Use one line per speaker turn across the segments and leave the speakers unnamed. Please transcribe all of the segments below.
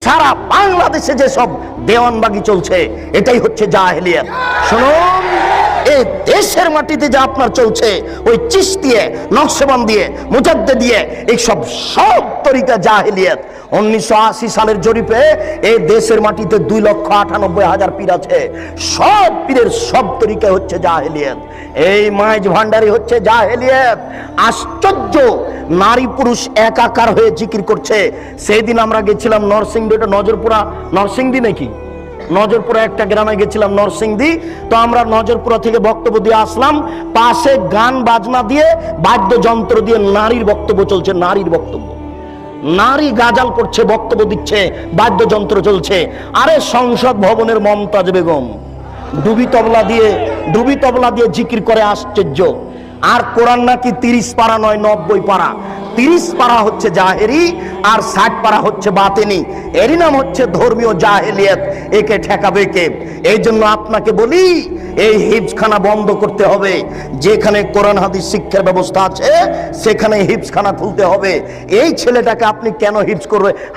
সারা বাংলাদেশে যে সব দেওয়ানবাগি চলছে এটাই হচ্ছে জাহেলিয়াত। শুনুন, এই দেশের মাটিতে যা আপনার চলছে ওই চিশতিয়া, নকশবন্দিয়া, মুজাদ্দিদিয়া, এই সব তরিকা জাহেলিয়াত। 1980 সালের জরিপে এই দেশের মাটিতে 2,98,000 পীর আছে। সব পীরের সব তরিকা হচ্ছে জাহেলিয়াত। এই মাইজ ভান্ডারি হচ্ছে জাহেলিয়াত। আশ্চর্য, নারী পুরুষ একাকার হয়ে জিকির করছে। সেই দিন আমরা গেছিলাম নরসিংদী, এটা নজরপুরা, নরসিংদী নাকি নজরপুরা একটা গ্রামে গেছিলাম, নরসিংদী। তো আমরা নজরপুরা থেকে বক্তব্য দিয়ে আসলাম, পাশে গান বাজনা দিয়ে বাদ্যযন্ত্র দিয়ে নারীর বক্তব্য চলছে। নারীর বক্তব্য, নারী গাজাল করছে, বক্তব্য দিচ্ছে, বাদ্যযন্ত্র চলছে। আরে সংসদ ভবনের মমতাজ বেগম ডুবি তবলা দিয়ে জিকির করে। আশ্চর্য। আর কোরআন নাকি 30 পারা নয়, 90 পারা। 30 পারা হচ্ছে জাহেরি আর 60 পারা হচ্ছে বাতেনি। এরই নাম হচ্ছে ধর্মীয় জাহেলিয়াত। একে ঠেকাবে কে? এই জন্য আপনাকে বলি, এই হিফজখানা বন্ধ করতে হবে। যেখানে কোরআন হাদিস শিক্ষার ব্যবস্থা আছে সেখানে হিফজখানা খুলতে হবে। এই ছেলেটাকে আপনি কেন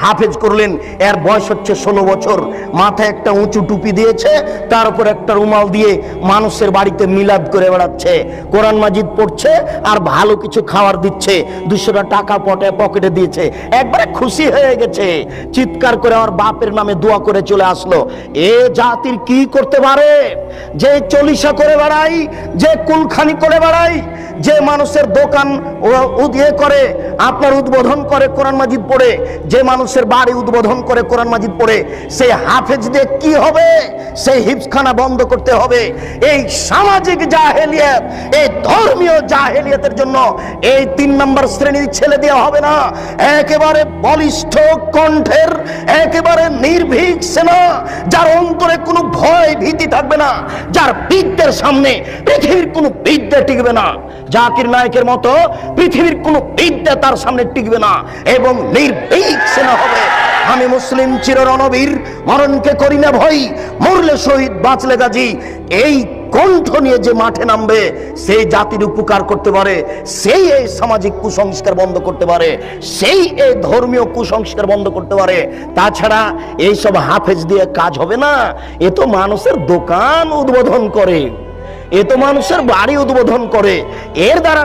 হাফেজ করলেন? এর বয়স হচ্ছে 16 বছর। মাথায় একটা উঁচু টুপি দিয়েছে, তার উপর একটা রুমাল দিয়ে মানুষের বাড়িতে মিলাদ করে বেড়াচ্ছে, কোরআন মাজিদ পড়ছে আর ভালো কিছু খাবার দিচ্ছে। 200 টাকা পকেটে দিয়েছে, একবারে খুশি হয়ে গেছে, চিৎকার করে আমার বাপের নামে দোয়া করে চলে আসলো। এ জাতির কি করতে পারে? যে চলিসা করে বেড়াই, যে কুলখানি করে বেড়াই, যে মানুষের দোকান করে আপনার উদ্বোধন করে কোরআন মাজিদ পড়ে, যে মানুষের বাড়ি উদ্বোধন করে কোরআন মাজিদ পড়ে, সেই হাফেজ দিয়ে কি হবে? সেই হিফজখানা বন্ধ করতে হবে। এই সামাজিক জাহেলিয়াত, এই ধর্মীয় জাহেলিয়াতের জন্য এই 3 নম্বর শ্রেণীর ছেলে দেওয়া হবে না। একেবারে বলিষ্ঠ কণ্ঠের, একেবারে নির্ভীক সেনা, যার অন্তরে কোনো ভয় ভীতি থাকবে না, যার বিদ্যের সামনে পৃথিবীর কোনো বিদ্যা টিকবে না। জাকির নায়কের মতো পৃথিবীর কোনো বিদ্যা তার সামনে টিকবে না, এবং নির্ভীক সেনা হবে। আমি মুসলিম চির রণবীর, মরণকে করি না ভয়, মরলে শহীদ বাঁচলে গাজী। এই কণ্ঠ নিয়ে যে মাঠে নামবে সেই জাতির উপকার করতে পারে, সেই এই সামাজিক কুসংস্কার বন্ধ করতে পারে, সেই এই ধর্মীয় কুসংস্কার বন্ধ করতে পারে। তাছাড়া এইসব হাফেজ দিয়ে কাজ হবে না। এ তো মানুষের দোকান উদ্বোধন করে, এ তো মানুষের বাড়ি উদ্বোধন করে। এর দ্বারা